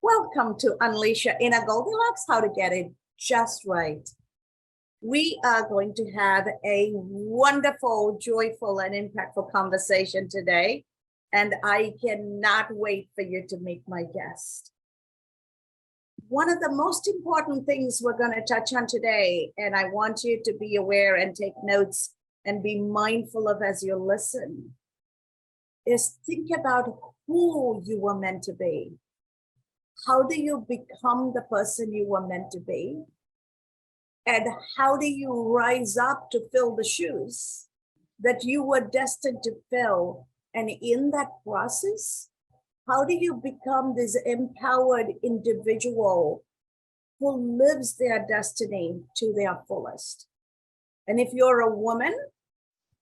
Welcome to Unleash Your Inner Goldilocks, how to get it just right. We are going to have a wonderful, joyful, and impactful conversation today, and I cannot wait for you to meet my guest. One of the most important things we're going to touch on today, and I want you to be aware and take notes and be mindful of as you listen, is think about who you were meant to be. How do you become the person you were meant to be? And how do you rise up to fill the shoes that you were destined to fill? And in that process, how do you become this empowered individual who lives their destiny to their fullest? And if you're a woman,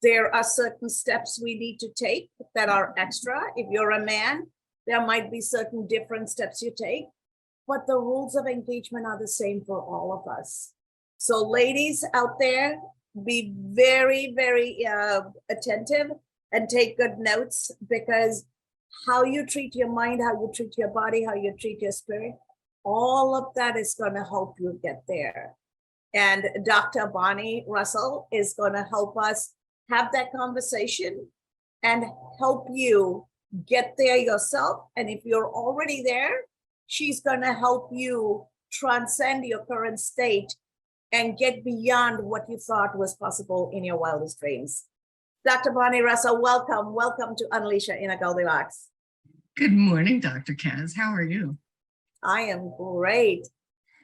there are certain steps we need to take that are extra. If you're a man, there might be certain different steps you take, but the rules of engagement are the same for all of us. So ladies out there, be very, very attentive and take good notes, because how you treat your mind, how you treat your body, how you treat your spirit, all of that is going to help you get there. And Dr. Bonnie Russel is going to help us have that conversation and help you get there yourself. And if you're already there, she's going to help you transcend your current state and get beyond what you thought was possible in your wildest dreams. Dr. Bonnie Russel, welcome. Welcome to Unleash Your Inner Goldilocks. Good morning, Dr. Kaz. How are you? I am great.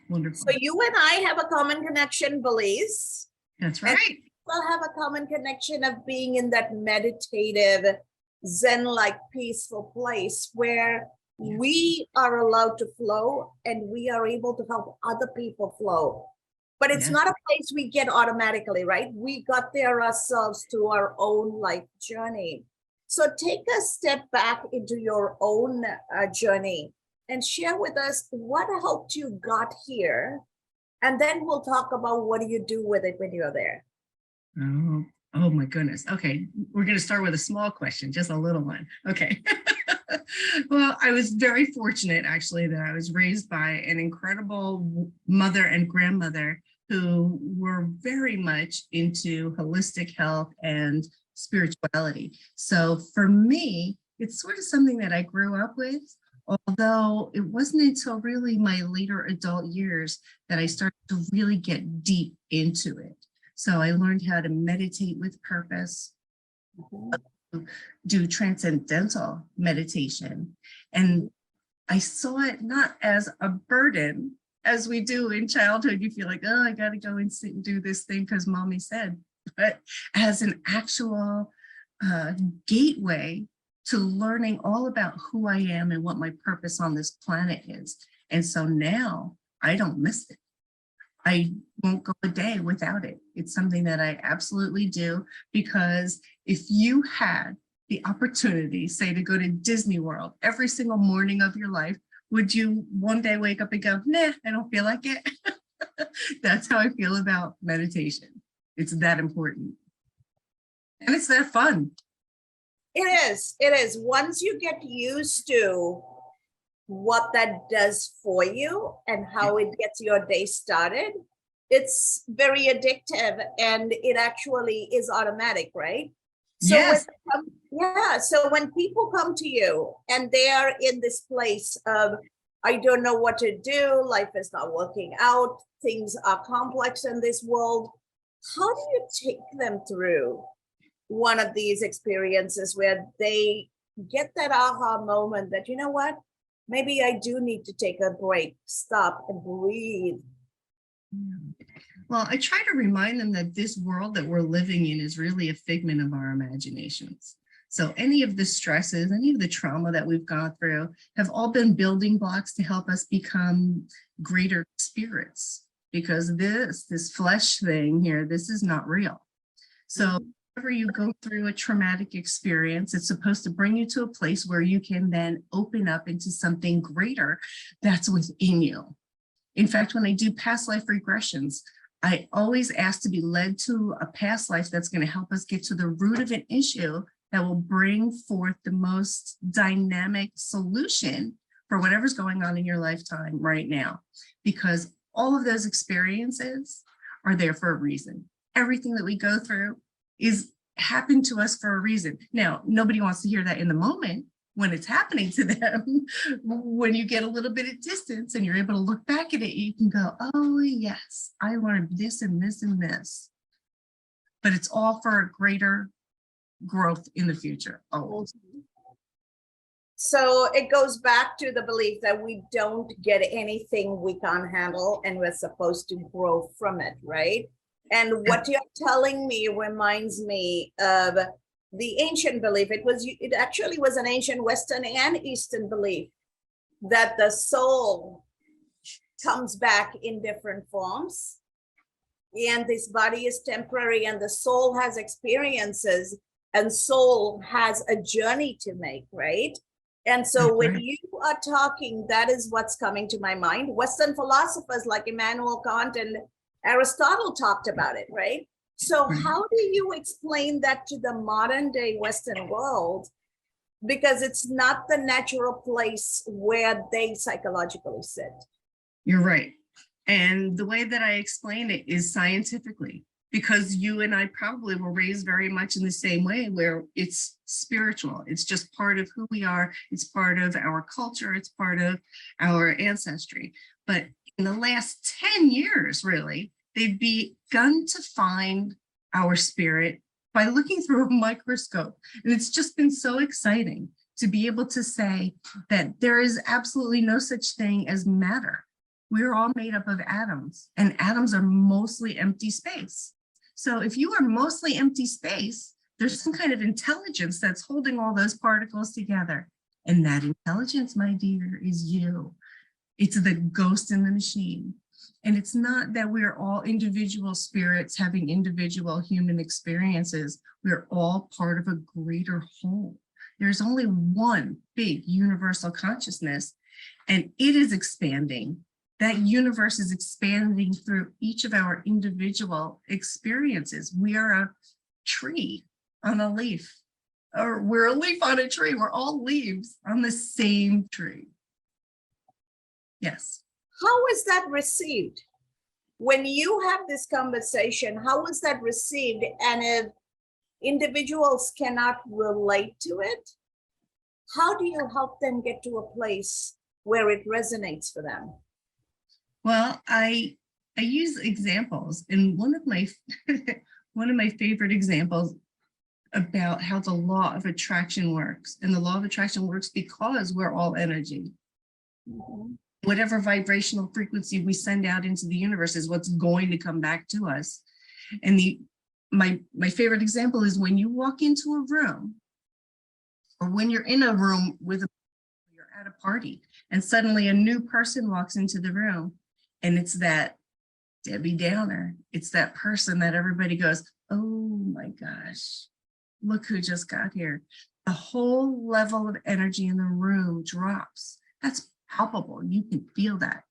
Wonderful. So you and I have a common connection, Belize. That's right. We'll have a common connection of being in that meditative, Zen-like peaceful place where we are allowed to flow and we are able to help other people flow. But it's not a place we get automatically, right? We got there ourselves through our own life journey. So take a step back into your own journey and share with us what helped you got here. And then we'll talk about what do you do with it when you're there. Oh my goodness. Okay, we're going to start with a small question, just a little one. Okay. Well, I was very fortunate, actually, that I was raised by an incredible mother and grandmother who were very much into holistic health and spirituality. So for me, it's sort of something that I grew up with, although it wasn't until really my later adult years that I started to really get deep into it. So I learned how to meditate with purpose, do transcendental meditation. And I saw it not as a burden, as we do in childhood. You feel like, oh, I got to go and sit and do this thing because mommy said, but as an actual gateway to learning all about who I am and what my purpose on this planet is. And so now I don't miss it. I won't go a day without it. It's something that I absolutely do, because if you had the opportunity, say, to go to Disney World every single morning of your life, would you one day wake up and go, nah, I don't feel like it? That's how I feel about meditation. It's that important. And it's that fun. It is. It is. Once you get used to what that does for you and how it gets your day started, it's very addictive, and it actually is automatic, right? So yes. So when people come to you and they are in this place of, I don't know what to do, life is not working out, things are complex in this world, how do you take them through one of these experiences where they get that aha moment that, you know what, maybe I do need to take a break, stop and breathe? Well, I try to remind them that this world that we're living in is really a figment of our imaginations. So any of the stresses, any of the trauma that we've gone through have all been building blocks to help us become greater spirits, because this flesh thing here, this is not real. So whenever you go through a traumatic experience, it's supposed to bring you to a place where you can then open up into something greater that's within you. In fact, when I do past life regressions, I always ask to be led to a past life that's going to help us get to the root of an issue that will bring forth the most dynamic solution for whatever's going on in your lifetime right now, because all of those experiences are there for a reason. Everything that we go through is happened to us for a reason. Now, nobody wants to hear that in the moment when it's happening to them. When you get a little bit of distance and you're able to look back at it, you can go, oh yes, I learned this and this and this. But it's all for a greater growth in the future. Oh. So it goes back to the belief that we don't get anything we can't handle and we're supposed to grow from it, right? And what you're telling me reminds me of the ancient belief. It actually was an ancient Western and Eastern belief that the soul comes back in different forms. And this body is temporary and the soul has experiences and soul has a journey to make, right? And so when you are talking, that is what's coming to my mind. Western philosophers like Immanuel Kant and Aristotle talked about it, right? So how do you explain that to the modern day Western world? Because it's not the natural place where they psychologically sit. You're right. And the way that I explain it is scientifically, because you and I probably were raised very much in the same way, where it's spiritual. It's just part of who we are. It's part of our culture. It's part of our ancestry. But in the last 10 years, really, they've begun to find our spirit by looking through a microscope. And it's just been so exciting to be able to say that there is absolutely no such thing as matter. We're all made up of atoms, and atoms are mostly empty space. So if you are mostly empty space, there's some kind of intelligence that's holding all those particles together. And that intelligence, my dear, is you. It's the ghost in the machine. And it's not that we're all individual spirits having individual human experiences. We're all part of a greater whole. There's only one big universal consciousness, and it is expanding. That universe is expanding through each of our individual experiences. We are a tree on a leaf, or we're a leaf on a tree. We're all leaves on the same tree. Yes. How is that received? When you have this conversation, how is that received? And if individuals cannot relate to it, how do you help them get to a place where it resonates for them? Well, I use examples, and one of my favorite examples about how the law of attraction works. And the law of attraction works because we're all energy. Mm-hmm. Whatever vibrational frequency we send out into the universe is what's going to come back to us. And my favorite example is when you walk into a room, or when you're in a room you're at a party, and suddenly a new person walks into the room. And it's that Debbie Downer. It's that person that everybody goes, oh my gosh, look who just got here. The whole level of energy in the room drops. That's palpable. You can feel that.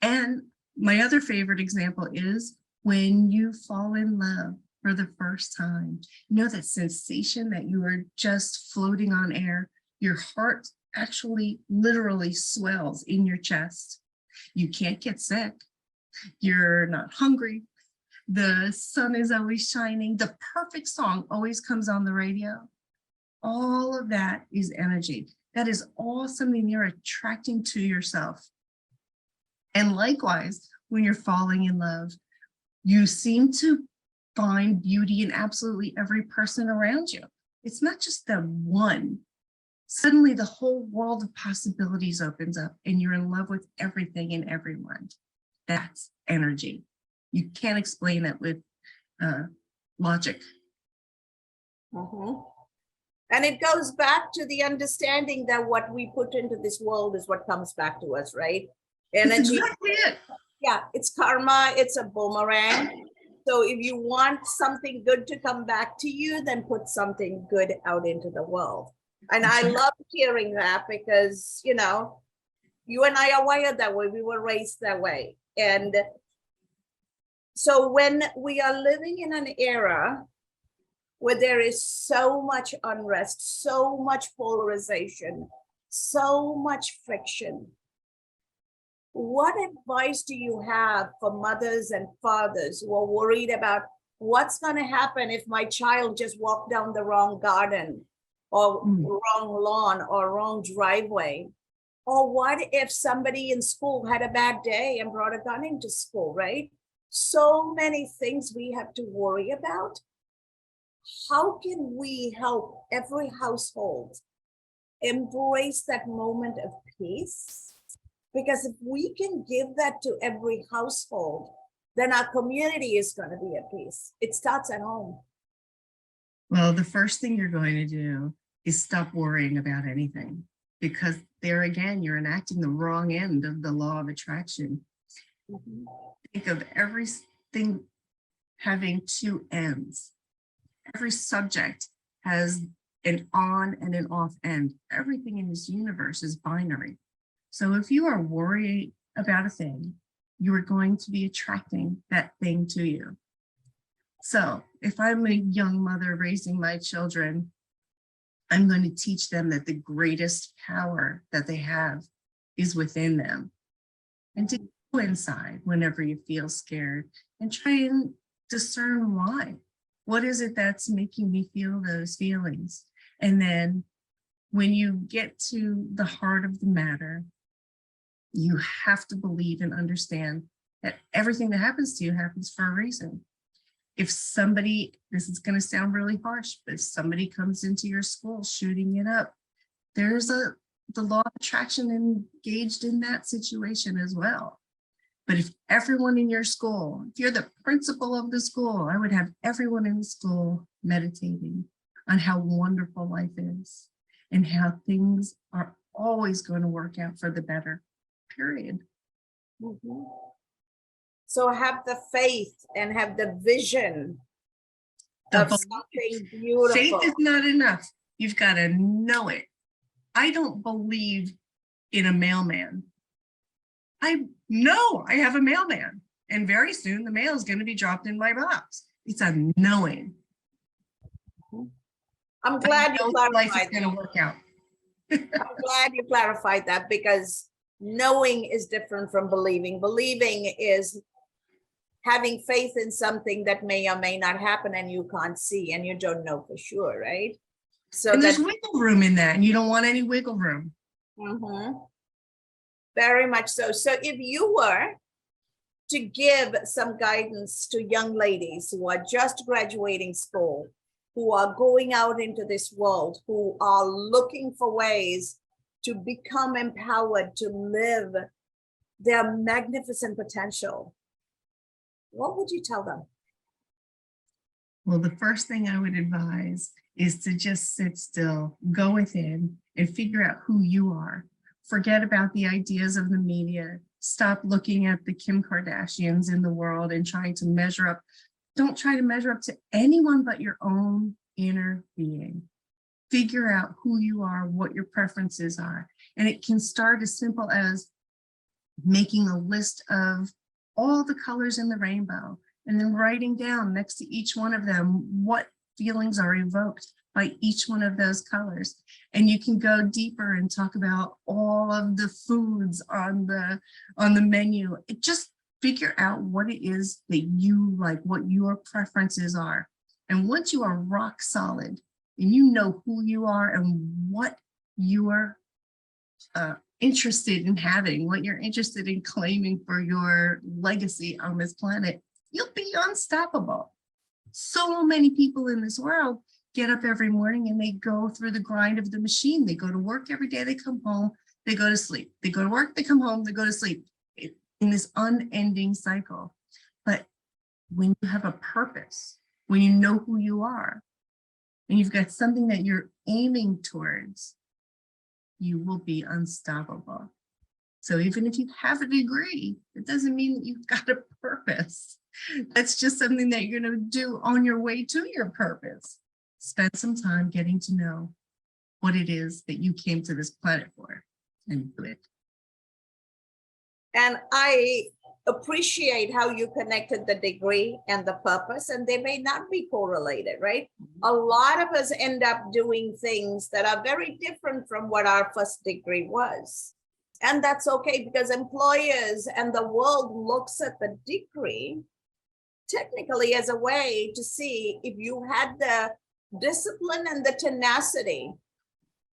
And my other favorite example is when you fall in love for the first time. You know that sensation that you are just floating on air? Your heart actually literally swells in your chest. You can't get sick. You're not hungry. The sun is always shining. The perfect song always comes on the radio. All of that is energy. That is all something you're attracting to yourself. And likewise, when you're falling in love, you seem to find beauty in absolutely every person around you. It's not just the one. Suddenly the whole world of possibilities opens up and you're in love with everything and everyone. That's energy. You can't explain it with logic. Mm-hmm. And it goes back to the understanding that what we put into this world is what comes back to us, right? Energy. That's exactly it. Yeah, it's karma, it's a boomerang. So if you want something good to come back to you, then put something good out into the world. And I love hearing that because, you know, you and I are wired that way. We were raised that way. And so when we are living in an era where there is so much unrest, so much polarization, so much friction. What advice do you have for mothers and fathers who are worried about what's going to happen if my child just walked down the wrong garden or wrong lawn or wrong driveway? Or what if somebody in school had a bad day and brought a gun into school, right? So many things we have to worry about. How can we help every household embrace that moment of peace? Because if we can give that to every household, then our community is going to be at peace. It starts at home. Well, the first thing you're going to do is stop worrying about anything, because there again, you're enacting the wrong end of the law of attraction. Mhm. Think of everything having two ends. Every subject has an on and an off end. Everything in this universe is binary. So if you are worried about a thing, you are going to be attracting that thing to you. So if I'm a young mother raising my children, I'm going to teach them that the greatest power that they have is within them. And to go inside whenever you feel scared and try and discern why. What is it that's making me feel those feelings? And then when you get to the heart of the matter, you have to believe and understand that everything that happens to you happens for a reason. If somebody, this is going to sound really harsh, but if somebody comes into your school shooting it up, there's the law of attraction engaged in that situation as well. But if everyone in your school, if you're the principal of the school, I would have everyone in the school meditating on how wonderful life is and how things are always going to work out for the better, period. Mhm. So have the faith and have the vision The of belief. something Faith beautiful. is not enough. You've got to know it. I don't believe in a mailman. I know I have a mailman, and very soon the mail is going to be dropped in my box. It's a knowing. I'm glad you Life is clarified going that. to work out. I'm glad you clarified that, because knowing is different from believing. Believing is having faith in something that may or may not happen and you can't see and you don't know for sure, right? So And there's that wiggle room in that, and you don't want any wiggle room. Mhm. Very much so. So if you were to give some guidance to young ladies who are just graduating school, who are going out into this world, who are looking for ways to become empowered to live their magnificent potential, what would you tell them? Well, the first thing I would advise is to just sit still, go within, and figure out who you are. Forget about the ideas of the media. Stop looking at the Kim Kardashians in the world and trying to measure up. Don't try to measure up to anyone but your own inner being. Figure out who you are, what your preferences are. And it can start as simple as making a list of all the colors in the rainbow, and then writing down next to each one of them what feelings are evoked by each one of those colors. And you can go deeper and talk about all of the foods on the menu. Just figure out what it is that you like, what your preferences are. And once you are rock solid and you know who you are and what you are interested in having, what you're interested in claiming for your legacy on this planet, you'll be unstoppable. So many people in this world get up every morning and they go through the grind of the machine. They go to work every day, they come home, they go to sleep. They go to work, they come home, they go to sleep, in this unending cycle. But when you have a purpose, when you know who you are, and you've got something that you're aiming towards, you will be unstoppable. So even if you have a degree, it doesn't mean that you've got a purpose. That's just something that you're going to do on your way to your purpose. Spend some time getting to know what it is that you came to this planet for, and do it. And I appreciate how you connected the degree and the purpose, and they may not be correlated, right? A lot of us end up doing things that are very different from what our first degree was. And that's okay, because employers and the world looks at the degree technically as a way to see if you had the discipline and the tenacity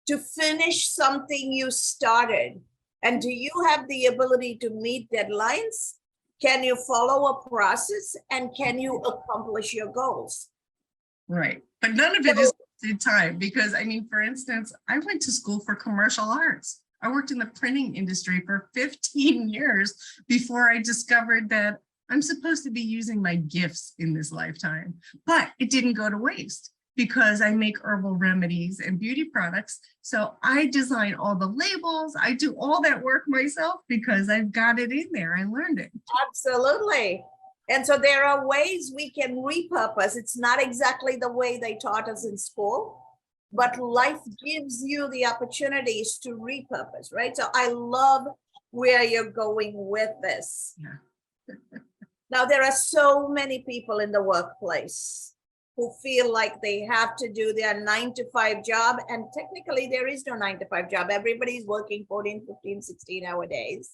to finish something you started. And do you have the ability to meet deadlines? Can you follow a process, and can you accomplish your goals? Right. But none of it is wasted time, because I mean, for instance, I went to school for commercial arts. I worked in the printing industry for 15 years before I discovered that I'm supposed to be using my gifts in this lifetime. But it didn't go to waste, because I make herbal remedies and beauty products. So I design all the labels. I do all that work myself because I've got it in there. I learned it. Absolutely. And so there are ways we can repurpose. It's not exactly the way they taught us in school, but life gives you the opportunities to repurpose, right? So I love where you're going with this. Yeah. Now, there are so many people in the workplace who feel like they have to do their 9-to-5 job. And technically, there is no 9-to-5 job. Everybody's working 14, 15, 16-hour days.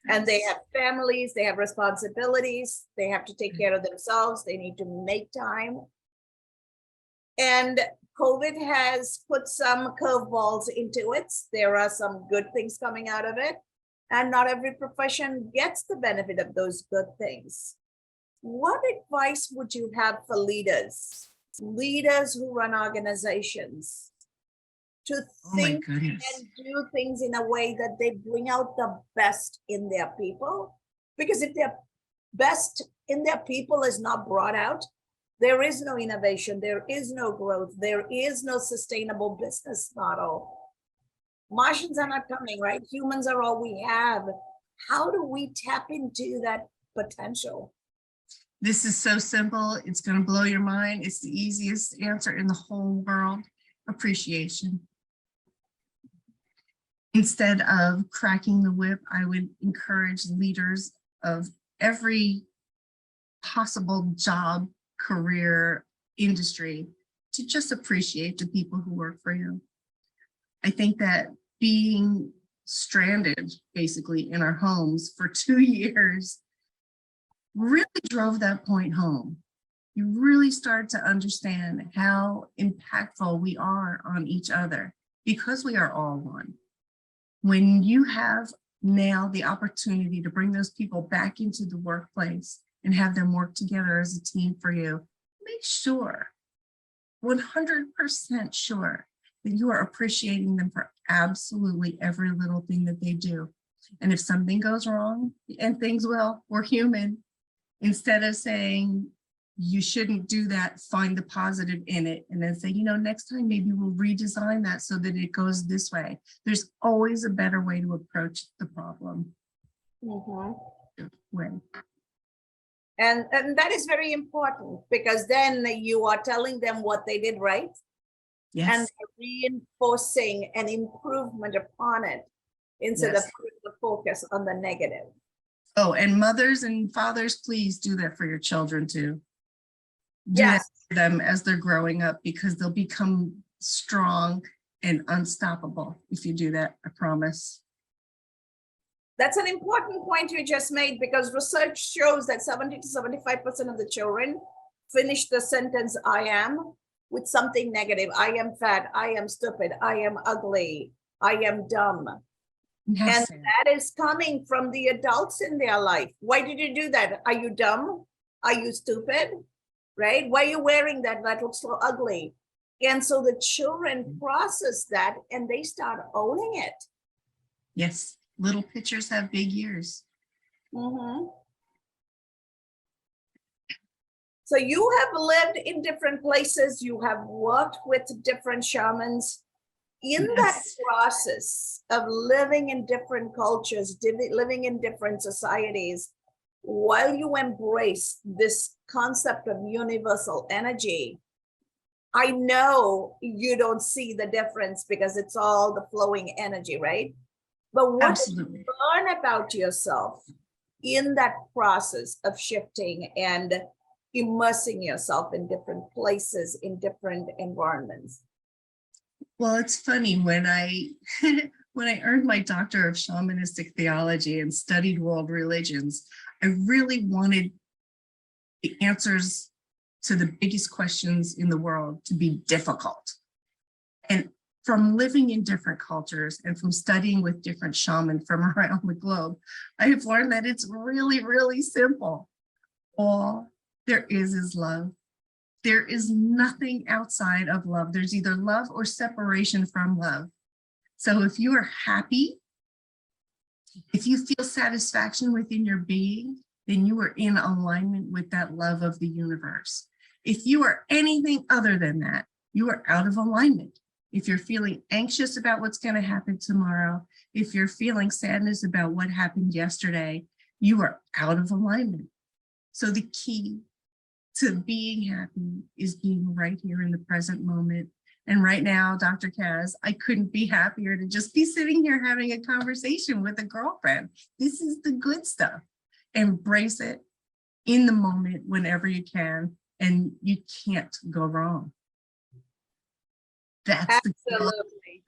And they have families, they have responsibilities, they have to take care of themselves, they need to make time. And COVID has put some curveballs into it. There are some good things coming out of it. And not every profession gets the benefit of those good things. What advice would you have for leaders who run organizations, to think and do things in a way that they bring out the best in their people? Because if their best in their people is not brought out, there is no innovation, there is no growth, there is no sustainable business model. Martians are not coming, right? Humans are all we have. How do we tap into that potential? This is so simple. It's going to blow your mind. It's the easiest answer in the whole world. Appreciation. Instead of cracking the whip, I would encourage leaders of every possible job, career, industry to just appreciate the people who work for you. I think that being stranded basically in our homes for 2 years really drove that point home. You really start to understand how impactful we are on each other, because we are all one. When you have now the opportunity to bring those people back into the workplace and have them work together as a team for you, make sure, 100% sure, that you are appreciating them for absolutely every little thing that they do. And if something goes wrong, and things will, we're human, instead of saying, you shouldn't do that, find the positive in it, and then say, you know, next time maybe we'll redesign that so that it goes this way. There's always a better way to approach the problem. When. And that is very important, because then you are telling them what they did right. Yes. And reinforcing an improvement upon it, instead of putting the focus on the negative. Oh, and mothers and fathers, please do that for your children too. Do that for them as they're growing up, because they'll become strong and unstoppable if you do that, I promise. That's an important point you just made, because research shows that 70 to 75% of the children finish the sentence "I am" with something negative. I am fat, I am stupid, I am ugly, I am dumb. Yes. And that is coming from the adults in their life. Why did you do that? Are you dumb? Are you stupid? Right? Why are you wearing that? That looks so ugly. And so the children process that and they start owning it. Yes. Little pictures have big ears. So you have lived in different places. You have worked with different shamans. In that process of living in different cultures, living in different societies, while you embrace this concept of universal energy, I know you don't see the difference because it's all the flowing energy, right? But what did you learn about yourself in that process of shifting and immersing yourself in different places, in different environments? Well, it's funny when I when I earned my doctor of shamanistic theology and studied world religions, I really wanted the answers to the biggest questions in the world to be difficult. And from living in different cultures and from studying with different shamans from around the globe, I have learned that it's really, really simple. All there is love. There is nothing outside of love. There's either love or separation from love. So if you are happy, if you feel satisfaction within your being, then you are in alignment with that love of the universe. If you are anything other than that, you are out of alignment. If you're feeling anxious about what's going to happen tomorrow, if you're feeling sadness about what happened yesterday, you are out of alignment. So the key to being happy is being right here in the present moment. And right now, Dr. Kaz, I couldn't be happier to just be sitting here having a conversation with a girlfriend. This is the good stuff. Embrace it in the moment whenever you can, and you can't go wrong. That's absolutely.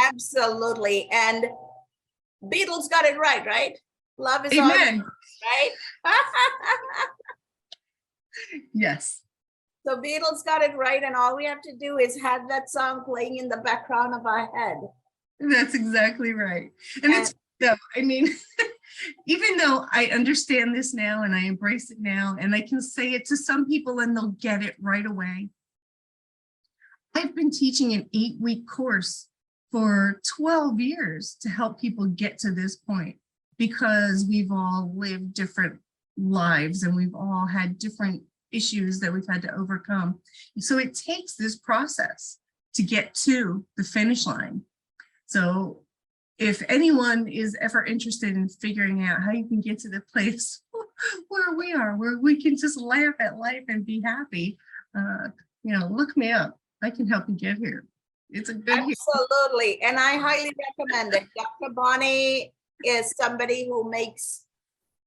Absolutely. And Beatles got it right? Love is all, amen. right? Yes. So Beatles got it right, and all we have to do is have that song playing in the background of our head. That's exactly right. And it's, I mean, even though I understand this now and I embrace it now, and I can say it to some people and they'll get it right away. I've been teaching an 8-week course for 12 years to help people get to this point, because we've all lived different lives and we've all had different issues that we've had to overcome. So it takes this process to get to the finish line. So if anyone is ever interested in figuring out how you can get to the place where we are, where we can just laugh at life and be happy, look me up. I can help you get here. It's a good. Absolutely. And I highly recommend it. Dr. Bonnie is somebody who makes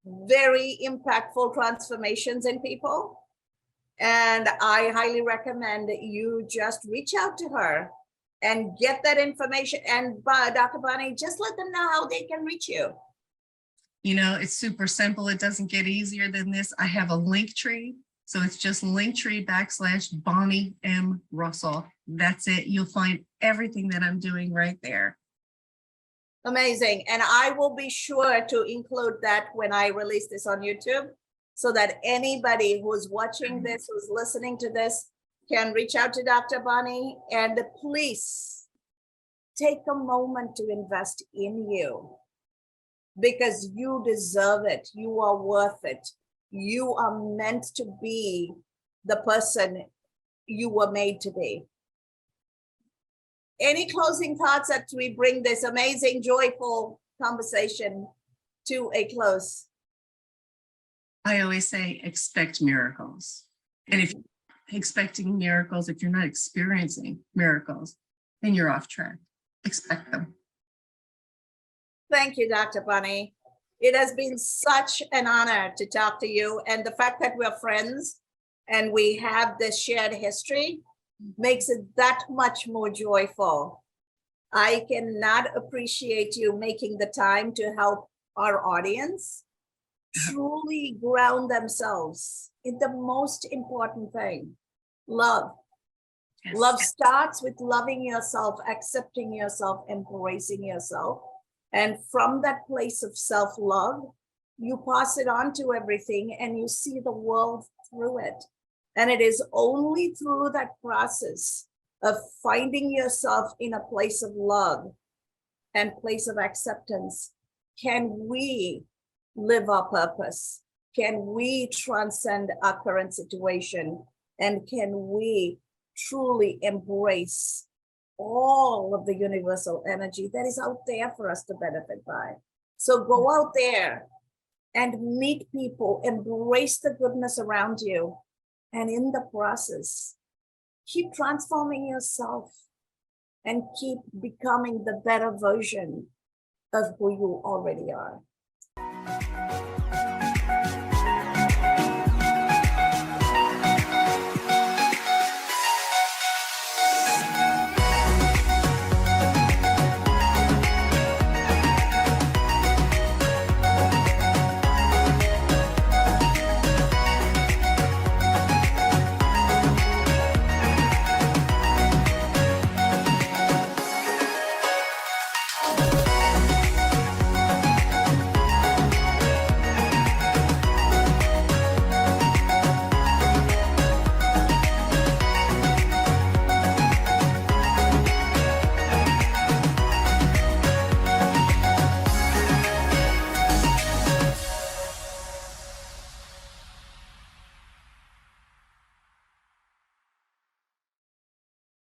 very impactful transformations in people. And I highly recommend that you just reach out to her and get that information. And Dr. Bonnie, just let them know how they can reach you. It's super simple. It doesn't get easier than this. I have a link tree. So it's just linktree/Bonnie M. Russell. That's it. You'll find everything that I'm doing right there. Amazing. And I will be sure to include that when I release this on YouTube, so that anybody who's watching this, who's listening to this, can reach out to Dr. Bonnie. And please take a moment to invest in you, because you deserve it. You are worth it. You are meant to be the person you were made to be. Any closing thoughts as we bring this amazing, joyful conversation to a close? I always say, expect miracles. And if you're expecting miracles, if you're not experiencing miracles, then you're off track. Expect them. Thank you, Dr. Bonnie. It has been such an honor to talk to you. And the fact that we're friends and we have this shared history makes it that much more joyful. I cannot appreciate you making the time to help our audience truly ground themselves in the most important thing, love. Yes. Love starts with loving yourself, accepting yourself, embracing yourself. And from that place of self-love, you pass it on to everything and you see the world through it. And it is only through that process of finding yourself in a place of love and place of acceptance can we live our purpose? Can we transcend our current situation? And can we truly embrace all of the universal energy that is out there for us to benefit by? So go out there and meet people, embrace the goodness around you. And in the process, keep transforming yourself and keep becoming the better version of who you already are.